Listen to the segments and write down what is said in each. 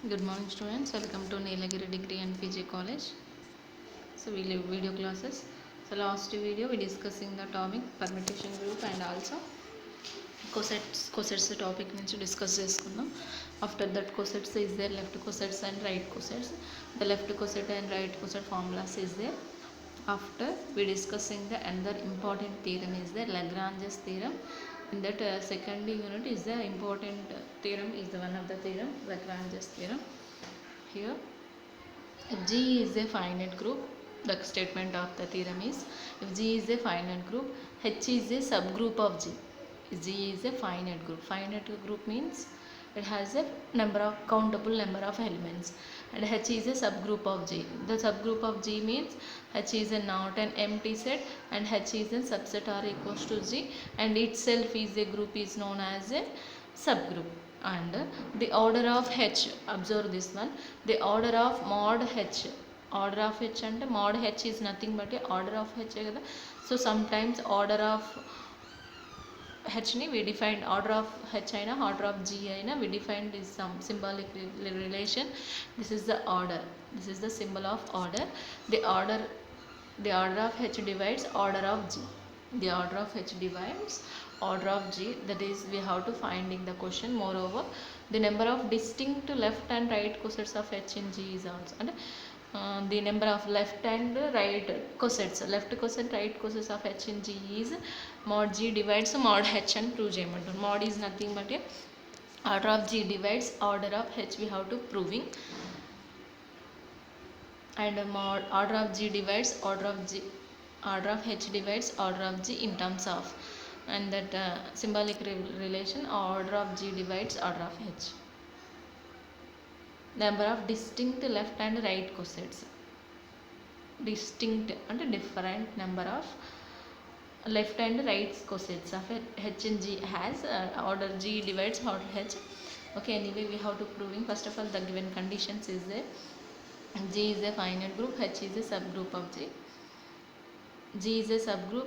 Good morning students, welcome to Nilagiri Degree and PG College. So we leave video classes. So last video we discussing the topic permutation group and also cosets topic నుంచి discuss చేసుకుందాం. After that cosets is there, left cosets and right cosets. The left coset and right coset formulas is there. After we discussing the another important theorem is the Lagrange's theorem. In that second unit is the important theorem is the one of the theorem Lagrange's theorem. Here if G is a finite group, the statement of the theorem is if G is a finite group, H is a subgroup of G. G is a finite group. Finite group means it has a countable number of elements, and H is a subgroup of G. The subgroup of G means H is a not an empty set and H is a subset or equals to G, and itself is a group is known as a subgroup. And the order of H, observe this one, the order of mod H, order of H and mod H is nothing but a order of H kada. So sometimes order of H ni we defined order of H aina order of G aina we defined is some symbolic relation. This is the order, this is the symbol of order. The order of H divides order of G. The order of H divides order of G, that is we have to find in the question. Moreover, the number of distinct left and right cosets of H in G is also, and the number of left and right cosets, left coset right cosets of H in G is mod G divides mod H and prove చేయమంటారు. Mod is nothing but a order of G divides order of H, we have to proving, and mod order of G divides order of G, order of H divides order of G in terms of, and that symbolic relation order of G divides order of H. Number of distinct left and right cosets, distinct and different number of left and right cosets of H and G has order G divides order H. Okay, anyway we have to proving. First of all, the given conditions is there. G is a finite group, H is a subgroup of G. G is a subgroup,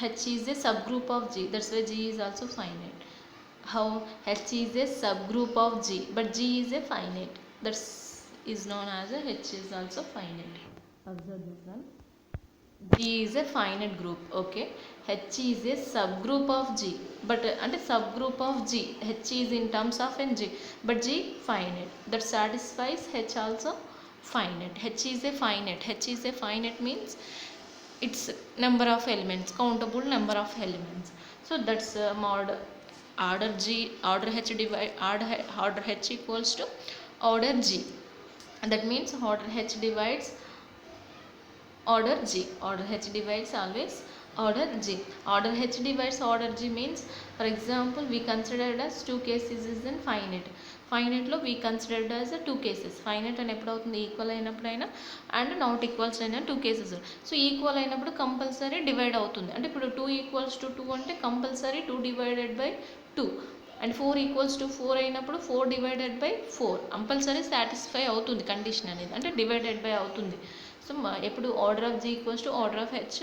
H is a subgroup of G, that's why G is also finite. How? H is a subgroup of G, but G is a finite, that is known as a H is also finite. Observe this one. G is a finite group, okay. H is a subgroup of G, but and a subgroup of G. H is in terms of n G, but G finite, that satisfies H also finite. H is a finite. H is a finite means its number of elements, countable number of elements. So that's mod order G, order H divide order H equals to order G, and that means order H divides order G. Order H divides always order G. Order H divides order G means, for example, we considered as two cases is in finite. Finite లో we considered as two cases. Finite అని ఎప్పుడు అవుతుంది? Equal అయినప్పుడైనా and not equals అయినా two cases. So equal అయినప్పుడు compulsory divide అవుతుంది. అంటే ఇప్పుడు 2 equals to 2 అంటే compulsory 2 divided by 2, and 4 equals to 4 అయినప్పుడు 4 డివైడెడ్ బై 4 కంపల్సరీ సాటిస్ఫై అవుతుంది కండిషన్ అనేది, అంటే డివైడెడ్ బై అవుతుంది. సో ఎప్పుడు order of G equals to order of H,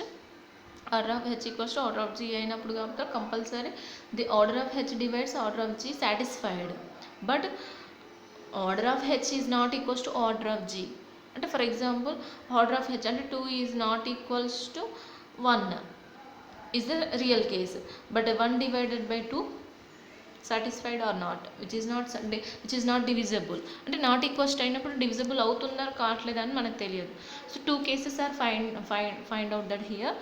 order of H equals to order of G అయినప్పుడు కాబట్టి compulsory the order of H divides order of G satisfied. But order of H is not equals to order of G. అంటే for example order of H అంటే 2 is not equals to 1 is the real case, but 1 divided by 2 satisfied or not, which is not divisible. అంటే not equals అయినప్పుడు divisible అవుతున్నారు కావట్లేదని మనకు తెలియదు. So 2 cases are find out that here.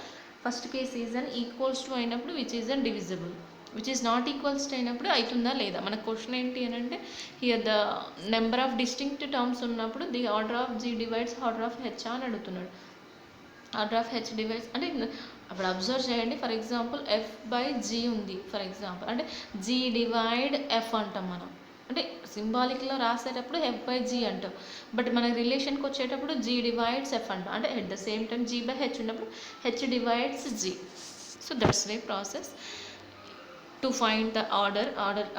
First case is an equals to అయినప్పుడు which is an divisible, which is not equals to అయినప్పుడు అవుతుందా లేదా. మన క్వశ్చన్ ఏంటి అని అంటే here the number of distinct terms ఉన్నప్పుడు the order of G divides order of H అని అడుగుతున్నాడు. ఆర్డర్ ఆఫ్ H డివైడ్స్ అంటే అప్పుడు అబ్జర్వ్ చేయండి. For example F by G ఉంది ఫర్ ఎగ్జాంపుల్, అంటే G డివైడ్ F అంటాం మనం, అంటే సింబాలిక్లో రాసేటప్పుడు F బై G అంటాం, బట్ మన రిలేషన్కి వచ్చేటప్పుడు G డివైడ్స్ F అంటాం. అంటే at the same time G by H ఉన్నప్పుడు H divides G. So that's way process to find the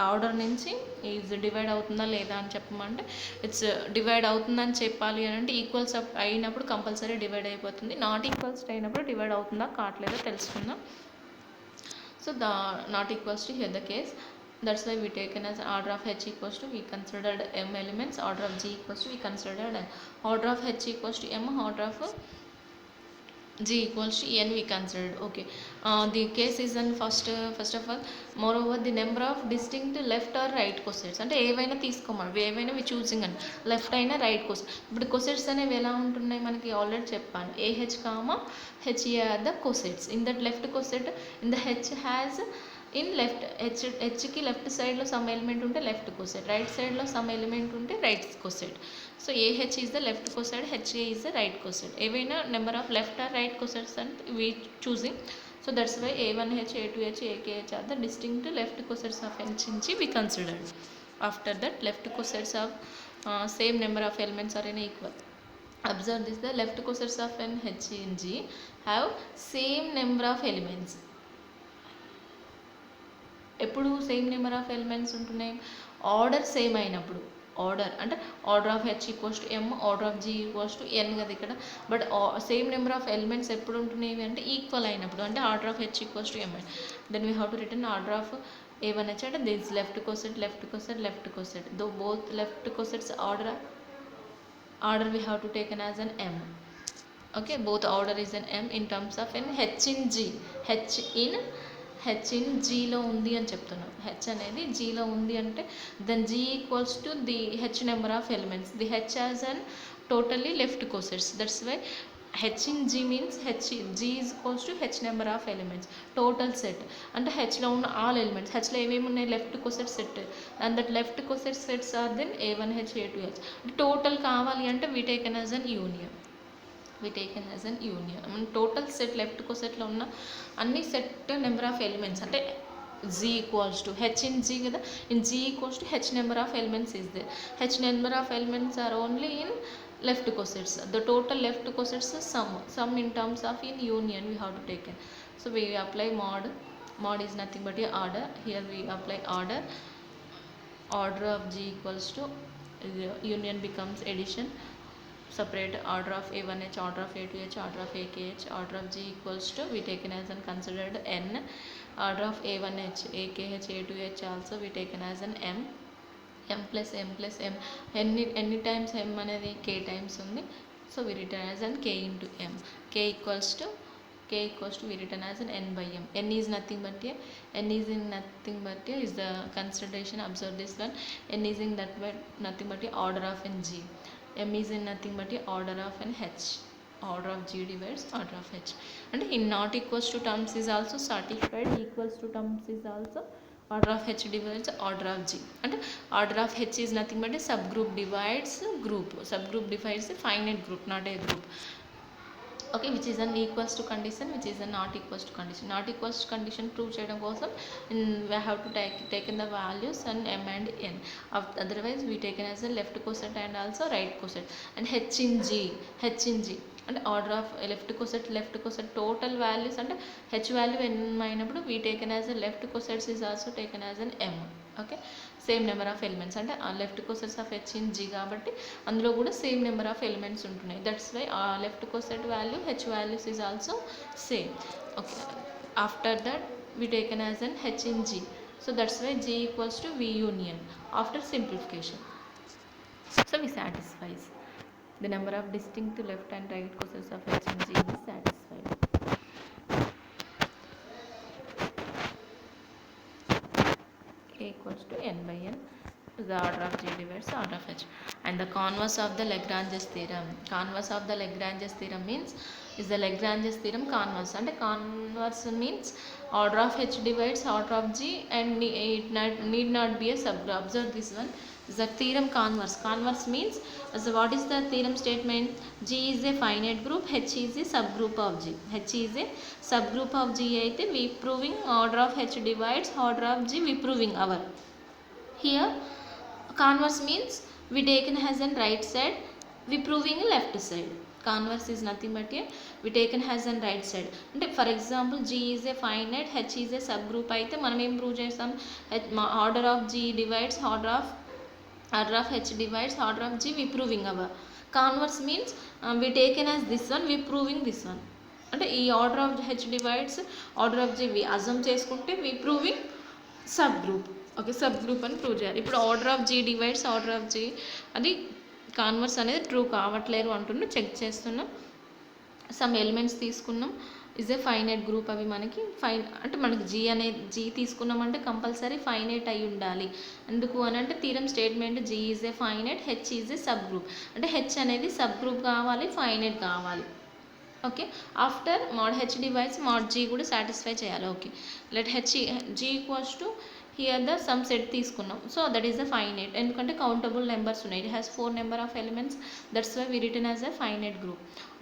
order నుంచి ఈజ్ డివైడ్ అవుతుందా లేదా అని చెప్పమంటే ఇట్స్ డివైడ్ అవుతుందని చెప్పాలి అని అంటే ఈక్వల్స్ అయినప్పుడు కంపల్సరీ డివైడ్ అయిపోతుంది, నాట్ ఈక్వల్స్ అయినప్పుడు డివైడ్ అవుతుందా కావట్లేదో తెలుసుకుందాం. So the not equals to here the case That's why we taken as order of H equals to, we considered M elements, order of G equals to, we considered N. Order of H equals to M, order of G equals to N we considered. Okay. The case is in first of all, moreover the number of distinct left or right cosets అంటే ఏవైనా తీసుకోమని, ఏవైనా we choosing అని, left అయినా right coset. ఇప్పుడు cosets అనేవి ఎలా ఉంటున్నాయి మనకి ఆల్రెడీ చెప్పాను, AH comma HA are the cosets. In that left coset in the H has in left హెచ్కి లెఫ్ట్ సైడ్లో సమ్ ఎలిమెంట్ ఉంటే లెఫ్ట్ కోసెట్, రైట్ సైడ్లో సమ్ ఎలిమెంట్ ఉంటే right coset. So AH is the left coset, HA is the right coset. ఏవైనా number of left or right cosets అంటే we choosing. So that's why A1H, A2H, AKH are the distinct left cosets of H in G we considered. After that, left cosets of same number of elements are in equal. Observe this, the left cosets of N, H in G have same number of elements. ఎప్పుడు same number of elements ఉంటున్నాయి, order same అయినప్పుడు. Order అంటే order of H equals to M, order of G equals to N కదా ఇక్కడ. But same number of elements ఎప్పుడు ఉంటున్నాయి అంటే equal అయినప్పుడు, అంటే order of H equals to M. Then we have to return order of A1H అంటే this left coset, left coset, left coset. Though both left cosets order we have to taken as an M. Okay, both order is an M in terms of in H in G. H in Gలో ఉంది అని చెప్తున్నాం. H అనేది జీలో ఉంది అంటే then G equals to the H number of elements. The H as an totally left cosets. That's why H in G means G is equals to H number of elements, total set. అంటే హెచ్లో ఉన్న all elements, హెచ్లో ఏమేమి ఉన్నాయి, left coset set, and that left coset sets are then A1H, A2H. Total కావాలి అంటే we taken as an union. Total set left కోసెట్లో ఉన్న అన్ని సెట్ నెంబర్ ఆఫ్ ఎలిమెంట్స్ అంటే Z equals to H in G కదా, in G equals to H number of elements is the. H number of elements are only in left cosets. The total left cosets is sum in terms of in union we have to take it. So we apply mod is nothing but a order. Here we apply order of G equals to union becomes addition. Separate order of A1H, order of A2H, order of AKH, order of G equals to we taken as an considered N. Order of A1H, AKH, A2H also we taken as an M. M plus M plus M. ఎన్ని times M అనేది K times ఉంది. So we written as an K into M. K equals to we written as an N by M. N is nothing but is the consideration. Observe this one. N is in that way nothing but order of n G. M is in nothing but order of n H. Order of G divides order of H. And in not equals to terms is also satisfied. Equals to terms is also order of H divides order of G. And order of H is nothing but a subgroup divides group. Subgroup divides a finite group, not a group. Okay, which is an equals to condition, which is a not equals to condition. Not equals to condition prove చేయడం కోసం we have to take in the values and M and N. Otherwise we taken as a left coset and also right coset. And H in G అంటే order of left coset total values అంటే H value N అయినప్పుడు we taken as a left cosets is also taken as an M. Okay, same number of elements అంటే left cosets of H in G కాబట్టి అందులో కూడా same number of elements ఉంటున్నాయి. That's why left coset value H values is also same. Okay, after that we taken as an H in G. So that's why G equals to V union after simplification. So we satisfies the number of distinct left and right cosets of H and G is satisfied. K equals to N by N is the order of G divides order of H. And the converse of the Lagrange's theorem. Converse of the Lagrange's theorem means is the Lagrange's theorem converse. And converse means order of H divides order of G and it need not be a subgroup. Observe this one. Is the theorem converse. Converse means what is the theorem statement? G is a finite group, H is a subgroup of G. H is a subgroup of G అయితే we proving order of H divides order of G, we proving our. Here converse means we taken as an right side, we proving left side. Converse is nothing but a we taken as an right side. అంటే for example G is a finite, H is a subgroup అయితే మనం ఏం prove చేస్తాం, order of G divides order of H divides order of G, we proving our. Converse means we taken as this one, we proving this one. అంటే ఈ order of H divides order of G we assume చేసుకుంటే we proving subgroup. Okay, subgroup అని prove చేయాలి. ఇప్పుడు order of G divides order of G, అది converse అనేది true కావట్లేరు అంటున్నా, చెక్ చేస్తున్నాం. సమ్ ఎలిమెంట్స్ తీసుకున్నాం, ఇస్ ఏ ఫైనైట్ గ్రూప్. అవి మనకి అంటే మనకి జీ తీసుకున్నామంటే కంపల్సరీ ఫైనైట్ అయి ఉండాలి. ఎందుకు అని అంటే theorem statement G is a finite, H is a subgroup. అంటే హెచ్ అనేది సబ్ గ్రూప్ కావాలి, ఫైనైట్ కావాలి. Okay, after mod H divides mod G కూడా సాటిస్ఫై చేయాలి. Okay, let H G equals to here the some set తీసుకున్నాం. So that is the finite, ఎందుకంటే countable numbers ఉన్నాయి. It has 4 number of elements, that's why we written as a finite group.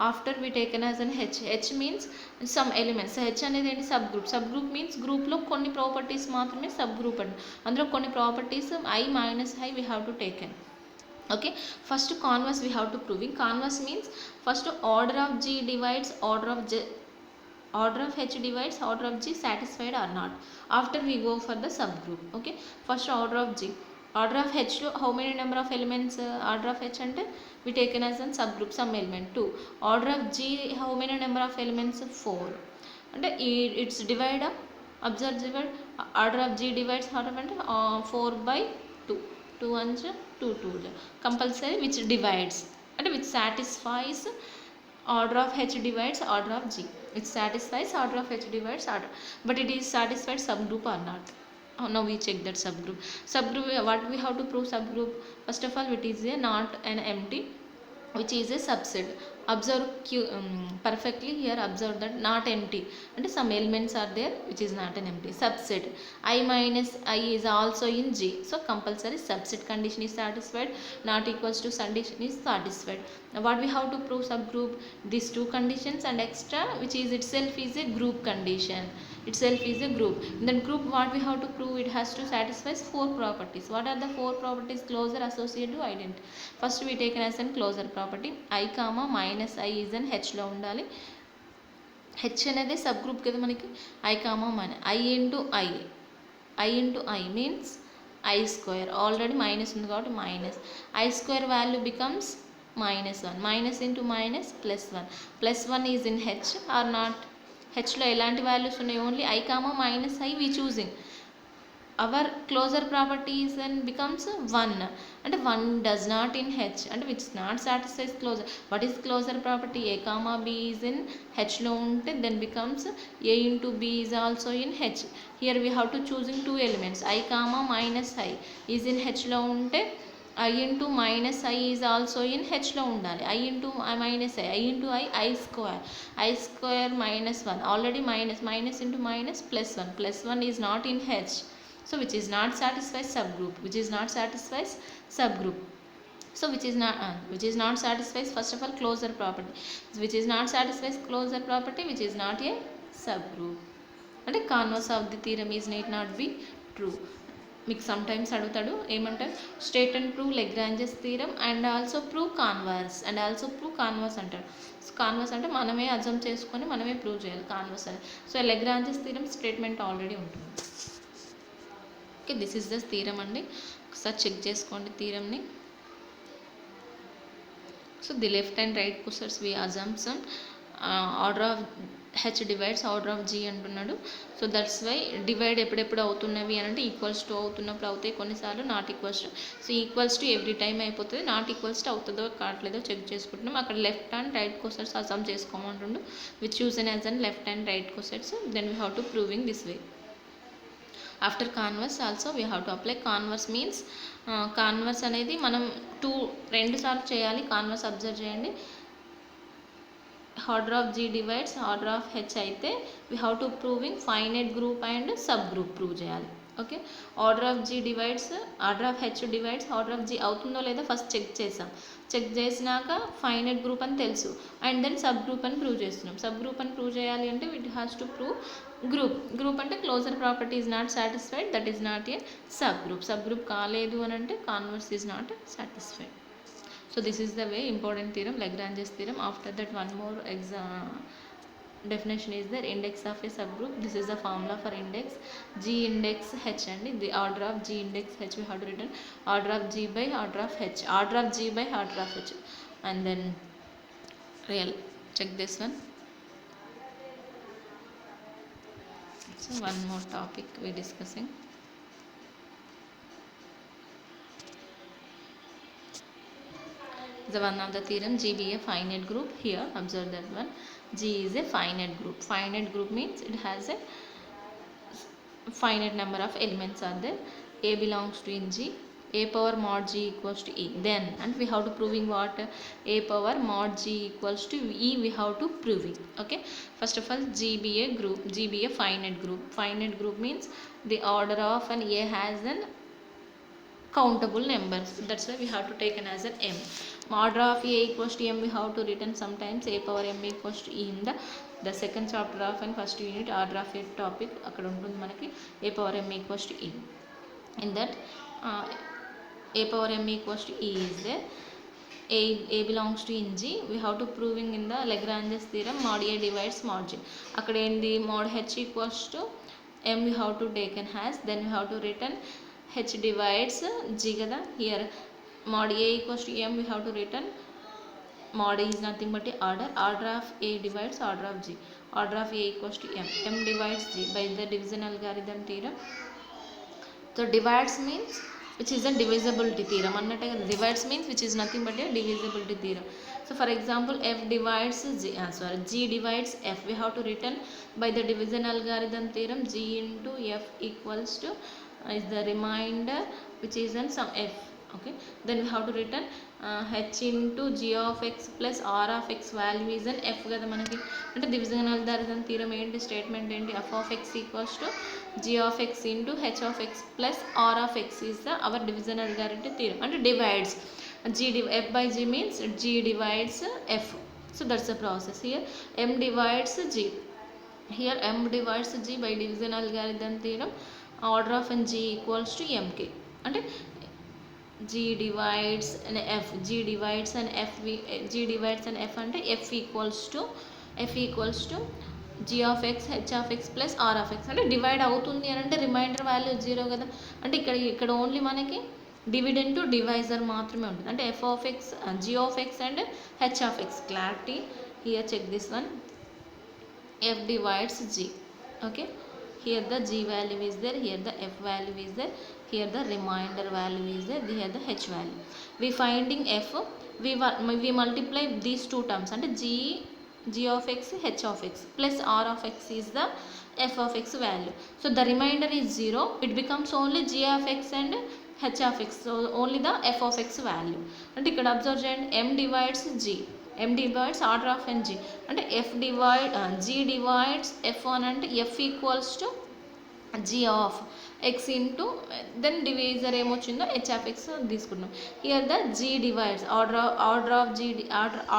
After we taken as an H means some elements. H అనేది ఏంటి? Sub group. Sub group means గ్రూప్లో కొన్ని properties మాత్రమే sub group అండి. అందులో కొన్ని properties I minus I we have to taken. Okay, first converse we have to proving. Converse means first order of G divides order of H divides order of G satisfied or not. After we go for the subgroup. Okay, first order of G, order of H, how many number of elements? Order of H and we taken as a subgroup some element 2. Order of G, how many number of elements? 4. And it's divided, observe divide, order of G divides order of 4 by 2. 2 ones 2 2 compulsory, which divides and which satisfies order of H divides order of G. It satisfies order of H divides order, but it is satisfied subgroup or not. Now we check that subgroup. Subgroup, what we have to prove subgroup? First of all, it is a not an empty, which is a subset. Observe perfectly here, observe that not empty and some elements are there which is not an empty. Subset I minus I is also in G, so compulsory subset condition is satisfied, not equals to condition is satisfied. Now what we have to prove subgroup? These two conditions and extra, which is itself is a group condition. Itself is a group. In that group, what we have to prove? It has to satisfy 4 properties. What are the 4 properties? Closure, associative, identity. First we take as a closure property. I comma minus I is an H లో ఉండాలి. H అనేది sub group కదా మనకి. I comma minus I into I means I square. Already minus ఉంది కాబట్టి minus. I square value becomes -1. Minus into minus +1. +1 is in H or not? హెచ్లో ఎలాంటి values ఉన్నాయి? Only I comma minus I we choosing. Our closure properties and becomes 1. అంటే 1 does not in H, అంటే which not satisfies closure. What is closure property? A comma B is in హెచ్లో ఉంటే then becomes A into B is also in H. Here we have to choosing 2 elements. I comma minus I is in హెచ్లో ఉంటే I into minus I is also in H లో ఉండాలి. I into I minus I into I square minus 1. Already minus into minus +1. +1 is not in H. So which is not satisfies subgroup. So which is not satisfies first of all closure property. Which is not satisfies closure property, which is not a subgroup. అంటే converse of the theorem is need not be true. మీకు some times అడుగుతాడు, ఏమంటారు? State and prove Lagrange's theorem and also prove converse అంటాడు. Converse అంటే మనమే assume చేసుకొని మనమే prove చేయాలి కాన్వర్స్ అని. So Lagrange's theorem statement already ఉంటుంది. Okay, this is the theorem అండి. ఒకసారి చెక్ చేసుకోండి థీరంని. So the left and right questions we assumption order of H divides order of G అంటున్నాడు. సో దట్స్ వై డివైడ్ ఎప్పుడెప్పుడు అవుతున్నవి అని అంటే ఈక్వల్స్ టు అవుతున్నప్పుడు అవుతాయి, కొన్నిసార్లు not equals to. So equals to every time అయిపోతుంది, నాట్ ఈక్వల్స్ టు అవుతుందో కావట్లేదో చెక్ చేసుకుంటున్నాం. అక్కడ left and right questions assume చేసుకోమంటుండు, which chosen as and left and right questions. Then we have to proving this way. After converse also we have to apply. Converse means converse అనేది మనం 2 సార్లు చేయాలి. Converse observe చేయండి. Order of G divides order of H అయితే we have to proving finite group and subgroup prove చేయాలి. Okay, order of G divides order of H divides order of G అవుతుందో లేదో first check చేసాం. Check చేసినాక finite group అని తెలుసు, and then subgroup అని prove చేస్తున్నాం. Subgroup అని ప్రూవ్ చేయాలి అంటే it has to prove group అంటే closure property is not satisfied, that is not a subgroup కాలేదు అని అంటే converse is not satisfied. So this is the way important theorem, Lagrange's theorem. After that one more definition is there, index of a subgroup. This is the formula for index. G index H and the order of G index H we have to written order of G by order of H, order of G by order of H, and then real check this one. So one more topic we discussing. The one of the theorem G be a finite group. Here observe that one. G is a finite group. Finite group means it has a finite number of elements are there. A belongs to in G. A power mod G equals to E. Then, and we have to proving what? A power mod G equals to E. We have to prove it. Okay. First of all, G be a group. G be a finite group. Finite group means the order of an A has an countable numbers. That's why we have to take an as an M. Order of A equals to M, we have to written sometimes A power M equals to E in the second chapter of and first unit order of A topic. అక్కడ ఉంటుంది మనకి A power M equals to E. In that A power M equals to E is there. A belongs to in G. We have to proving in the Lagrange's theorem mod A divides mod G. అక్కడ ఏంది mod H equals to M we have to take an has. Then we have to written H divides G kada. Here mod A equals to M, we have to written mod A is nothing but a order. Order of A divides order of G. Order of A equals to M. M divides G by the division algorithm theorem. So divides means which is a divisibility theorem. Divides means which is nothing but a divisibility theorem. So for example, F divides G divides F. We have to written by the division algorithm theorem G into F equals to is the remainder which is in some F. Okay, then we have to written H into G of X plus R of X value is an F kada manaki. Ante division algorithm theorem enti statement enti F of X equals to G of X into H of X plus R of X is the our division algorithm theorem. And divides F by G means G divides F. So that's the process. Here M divides G. Here M divides G by division algorithm theorem. Order of n G equals to MK. And G divides an F. G divides an F. G divides an F and F equals to G of X, H of X plus R of X. అంటే divide అవుతుంది అని అంటే reminder value 0 కదా. అంటే ఇక్కడ only మనకి dividend to divisor మాత్రమే ఉంటుంది. అంటే F of X, G of X and H of X. Clarity. Here check this one. F divides G. Okay. Here the G value is there. Here the F value is there. Here the remainder value is there. Here the H value. We finding F. We multiply these two terms. And G of X, H of X plus R of X is the F of X value. So the remainder is 0. It becomes only G of X and H of X. So only the F of X value. And you can observe M divides G. M divides order of n G. And F divide G divides F1 and F equals to G of X into then divisor ఏమొచ్చిందో H of X తీసుకున్నాం. Here the G divides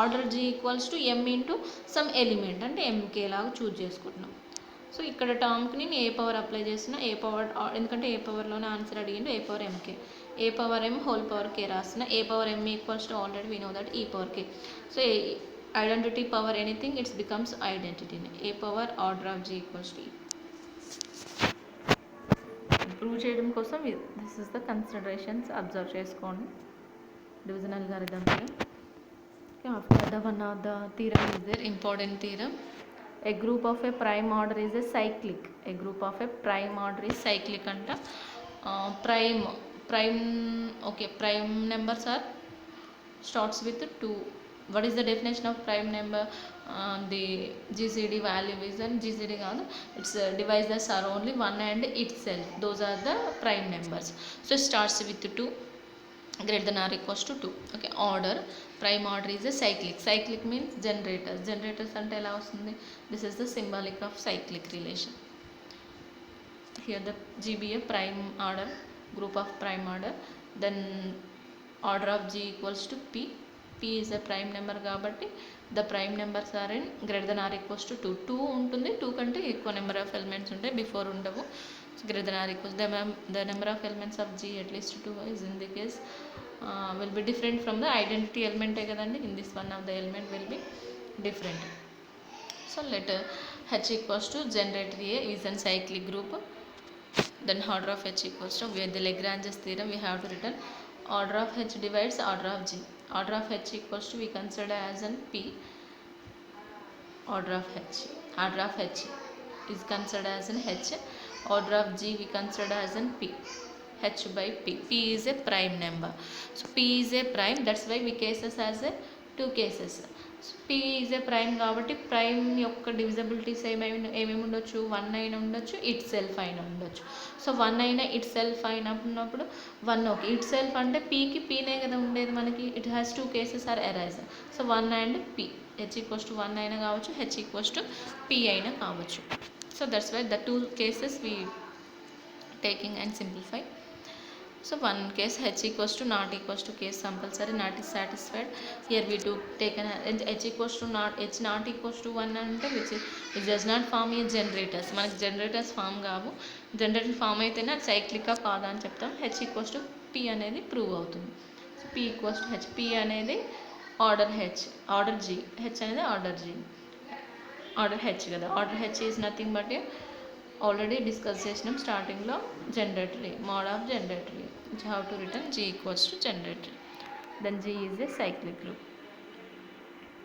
order G equals to M into some element అంటే MK లాగా choose చేసుకుంటున్నాం. So ఇక్కడ టర్మ్కి నేను ఏ power apply చేస్తున్నా ఏ power ఎందుకంటే ఏ పవర్లోనే answer అడిగిండు A power M K A power M whole power K రాస్తున్నా A power M equals to already we know that E power K. So identity power anything it's becomes identity A power order of G equals to E. Prove చేయడం కోసం this is the considerations observe చేసుకోండి. Division algorithm theorem. After the one of the theorem is there important theorem. A group of a prime order is a cyclic. A group of a prime order is cyclic anta. Prime numbers are starts with 2. What is the definition of prime number? The GCD value is and GCD kaadu, its divisors are only 1 and itself. Those are the prime numbers. So it starts with 2 greater than or equals to 2. Okay, order prime order is a cyclic. Cyclic means generators ante ela vastundi. This is the symbolic of cyclic relation. Here the GB a prime order, group of prime order, then order of G equals to P. P is a prime number kabatti the prime numbers are in greater than or equals to 2. 2 ఉంటుంది, 2 కంటే ఎక్కువ number of elements ఉంటాయి, before ఉండవు. Greater than or equals the number of elements of G at least 2 is in the case will be different from the identity element kadandi. In this one of the element will be different. So let H equals to generator A is a cyclic group. Then order of H equals to with the Lagrange's theorem we have to written order of H divides order of G. Order of H equals to we consider as an P. Order of H is considered as an H. Order of G we consider as an P. h by p. P is a prime number. So p is a prime, that's why we cases as a two cases. So p is a prime కాబట్టి prime యొక్క డివిజిబిలిటీస్ ఏమేమి ఉండొచ్చు, 1 అయినా ఉండొచ్చు, it self అయినా ఉండొచ్చు. So 1 అయినా it self అయినప్పుడు 1 ఓకే. ఇట్ సెల్ఫ్ అంటే పీకి పీనే కదా ఉండేది మనకి. It has two cases are arise. So 1 and p, h equals to 1 అయినా కావచ్చు, h ఈక్వల్స్ టు p అయినా కావచ్చు. So that's why the two cases we taking and simplify. So one case h equals to not equals to case compulsory not is satisfied. Here we do take an h equals to not, h not equals to 1 అంటే which it does not form a generators. మనకి generators form కావు. Generator form అయితేనే అది సైక్లికా కాదా అని చెప్తాం. h equals to p అనేది ప్రూవ్ అవుతుంది. So p equals to h, p అనేది order h, order g, h అనేది ఆర్డర్ g, ఆర్డర్ h కదా. Order h is nothing but A already discuss చేసినాం స్టార్టింగ్లో, జనరేటరీ, మోడ్ ఆఫ్ జనరేటరీ, how to return g equals to జనరేటరీ, then g is a cyclic group.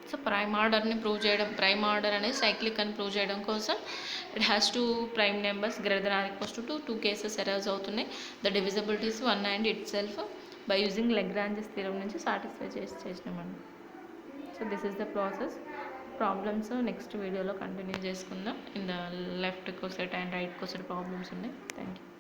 So prime ఆర్డర్ని prove చేయడం, prime order అనేది cyclic అని ప్రూవ్ చేయడం కోసం it has to prime numbers greater than or equals to 2 cases arise అవుతున్నాయి. The divisibilities 1 and itself by using Lagrange's theorem నుంచి satisfy చేసినామండి. So this is the process. Problems next వీడియోలో continue చేసుకుందాం. In the left coset and right coset problems ఉన్నాయి. Thank you.